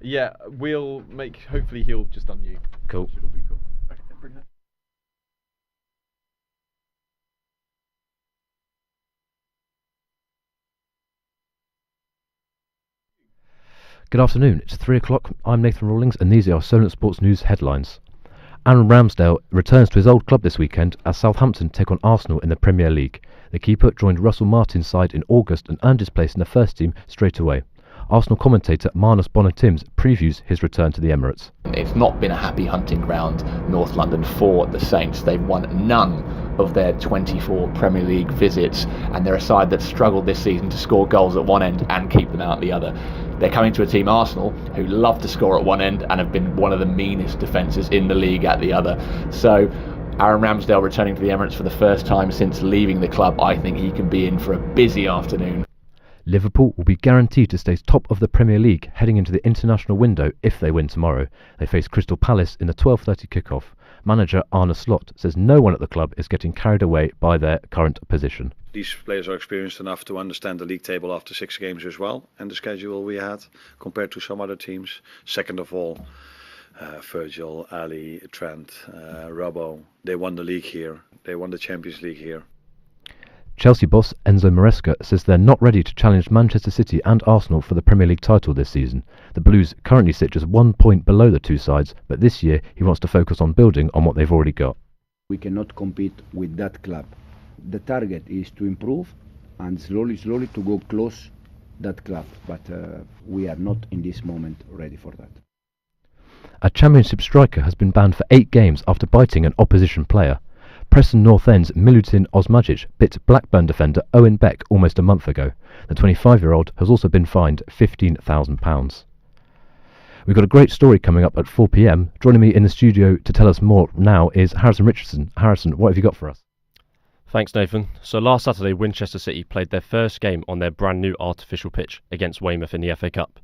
Yeah, we'll make. Hopefully, he'll just unmute. Cool. It'll be cool. Okay, bring that. Good afternoon. It's 3 o'clock. I'm Nathan Rawlings, and these are our Solent Sports news headlines. Aaron Ramsdale returns to his old club this weekend as Southampton take on Arsenal in the Premier League. The keeper joined Russell Martin's side in August and earned his place in the first team straight away. Arsenal commentator Marnus Bonner-Timms previews his return to the Emirates. It's not been a happy hunting ground, North London, for the Saints. They've won none of their 24 Premier League visits, and they're a side that struggled this season to score goals at one end and keep them out the other. They're coming to a team, Arsenal, who love to score at one end and have been one of the meanest defences in the league at the other. So Aaron Ramsdale returning to the Emirates for the first time since leaving the club. I think he can be in for a busy afternoon. Liverpool will be guaranteed to stay top of the Premier League heading into the international window if they win tomorrow. They face Crystal Palace in the 12:30 kick-off. Manager Arne Slot says no one at the club is getting carried away by their current position. These players are experienced enough to understand the league table after 6 games as well, and the schedule we had compared to some other teams. Second of all, Virgil, Ali, Trent, Robbo, they won the league here. They won the Champions League here. Chelsea boss Enzo Maresca says they're not ready to challenge Manchester City and Arsenal for the Premier League title this season. The Blues currently sit just 1 point below the two sides, but this year he wants to focus on building on what they've already got. We cannot compete with that club. The target is to improve and slowly to go close that club, but we are not in this moment ready for that. A Championship striker has been banned for 8 games after biting an opposition player. Preston North End's Milutin Osmajic bit Blackburn defender Owen Beck almost a month ago. The 25-year-old has also been fined £15,000. We've got a great story coming up at 4 p.m. Joining me in the studio to tell us more now is Harrison Richardson. Harrison, what have you got for us? Thanks, Nathan. So last Saturday, Winchester City played their first game on their brand new artificial pitch against Weymouth in the FA Cup.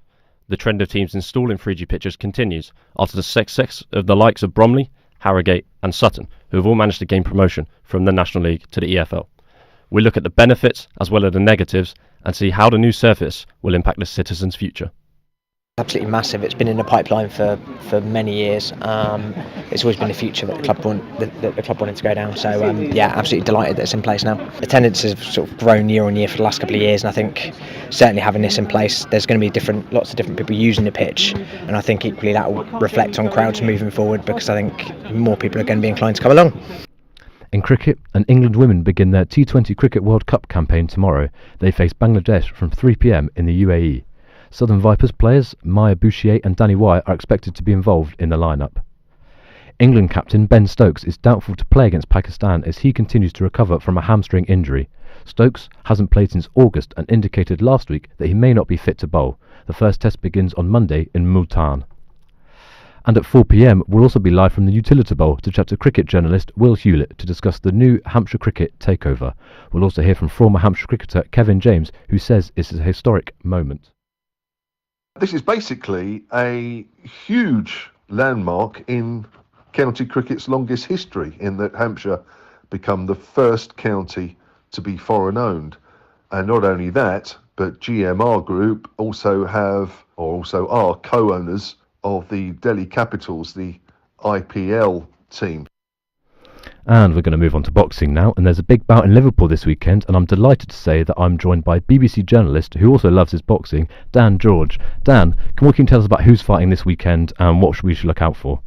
The trend of teams installing 3G pitches continues after the success of the likes of Bromley, Harrogate and Sutton, who have all managed to gain promotion from the National League to the EFL. We look at the benefits as well as the negatives and see how the new surface will impact the citizens' future. Absolutely massive. It's been in the pipeline for many years. It's always been a future that the club wanted to go down. So yeah, absolutely delighted that it's in place now. Attendance has sort of grown year on year for the last couple of years, and I think certainly having this in place, there's going to be lots of different people using the pitch, and I think equally that will reflect on crowds moving forward, because I think more people are going to be inclined to come along. In cricket, and England women begin their T20 Cricket World Cup campaign tomorrow. They face Bangladesh from 3 p.m. in the UAE. Southern Vipers players Maya Bouchier and Danny Wyatt are expected to be involved in the lineup. England captain Ben Stokes is doubtful to play against Pakistan as he continues to recover from a hamstring injury. Stokes hasn't played since August and indicated last week that he may not be fit to bowl. The first test begins on Monday in Multan. And at 4 p.m, we'll also be live from the Utility Bowl to chat to cricket journalist Will Hewlett to discuss the new Hampshire cricket takeover. We'll also hear from former Hampshire cricketer Kevin James, who says it's a historic moment. This is basically a huge landmark in county cricket's longest history, in that Hampshire become the first county to be foreign owned. And not only that, but GMR Group also are co-owners of the Delhi Capitals, the IPL team. And we're going to move on to boxing now, and there's a big bout in Liverpool this weekend, and I'm delighted to say that I'm joined by BBC journalist who also loves his boxing, Dan George. Dan, can you tell us about who's fighting this weekend and what we should look out for?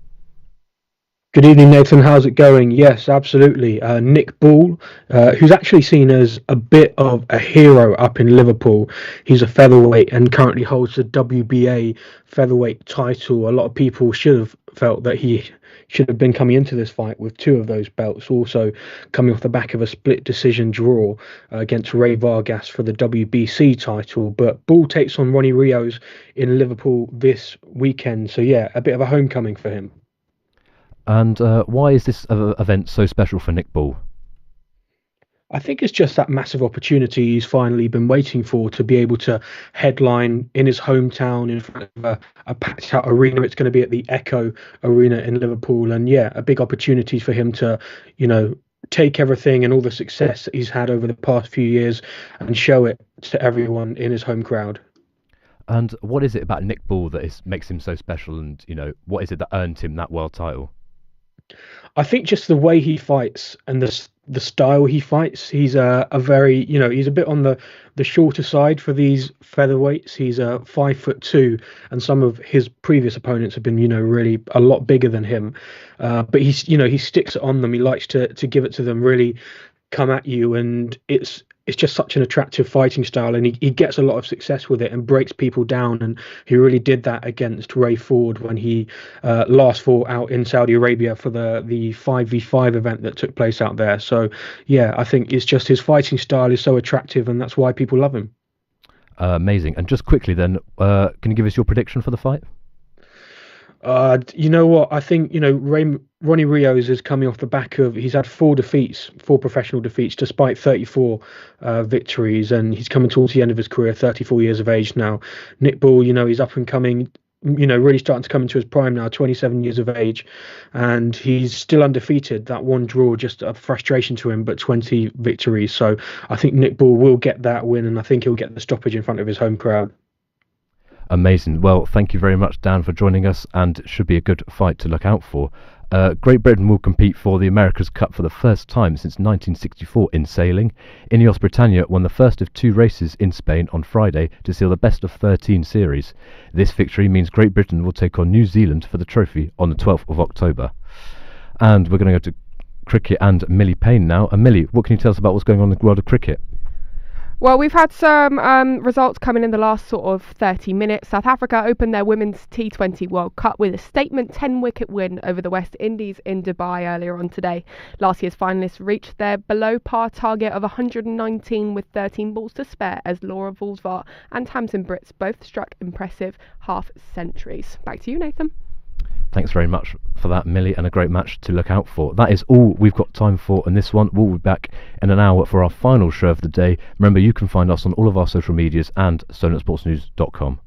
Good evening, Nathan. How's it going? Yes, absolutely. Nick Ball, who's actually seen as a bit of a hero up in Liverpool. He's a featherweight and currently holds the WBA featherweight title. A lot of people should have felt that he should have been coming into this fight with 2 of those belts, also coming off the back of a split decision draw against Ray Vargas for the WBC title. But Ball takes on Ronnie Rios in Liverpool this weekend. So yeah, a bit of a homecoming for him. And why is this event so special for Nick Ball? I think it's just that massive opportunity he's finally been waiting for, to be able to headline in his hometown in front of a packed out arena. It's going to be at the Echo Arena in Liverpool. And yeah, a big opportunity for him to, take everything and all the success that he's had over the past few years and show it to everyone in his home crowd. And what is it about Nick Bull that makes him so special? And what is it that earned him that world title? I think just the way he fights and the style he fights. He's a very, he's a bit on the shorter side for these featherweights. He's 5'2", and some of his previous opponents have been, really a lot bigger than him. But he sticks it on them. He likes to give it to them, really come at you, and it's just such an attractive fighting style, and he gets a lot of success with it and breaks people down. And he really did that against Ray Ford when he last fought out in Saudi Arabia for the 5v5 event that took place out there. So yeah, I think it's just his fighting style is so attractive, and that's why people love him. Amazing. And just quickly then, can you give us your prediction for the fight? You know what? I think, Ronnie Rios is coming off the back of, he's had 4 professional defeats, despite 34 victories, and he's coming towards the end of his career, 34 years of age now. Nick Bull, he's up and coming, really starting to come into his prime now, 27 years of age, and he's still undefeated. That one draw, just a frustration to him, but 20 victories. So I think Nick Bull will get that win, and I think he'll get the stoppage in front of his home crowd. Amazing. Well, thank you very much, Dan, for joining us, and it should be a good fight to look out for. Great Britain will compete for the America's Cup for the first time since 1964 in sailing. Ineos Britannia won the first of 2 races in Spain on Friday to seal the best of 13 series. This victory means Great Britain will take on New Zealand for the trophy on the 12th of October. And we're going to go to cricket and Millie Payne now. And Millie, what can you tell us about what's going on in the world of cricket? Well, we've had some results coming in the last sort of 30 minutes. South Africa opened their Women's T20 World Cup with a statement 10-wicket win over the West Indies in Dubai earlier on today. Last year's finalists reached their below-par target of 119 with 13 balls to spare as Laura Vulvar and Tamsin Brits both struck impressive half-centuries. Back to you, Nathan. Thanks very much for that, Millie, and a great match to look out for. That is all we've got time for in this one. We'll be back in an hour for our final show of the day. Remember, you can find us on all of our social medias and solentsportsnews.com.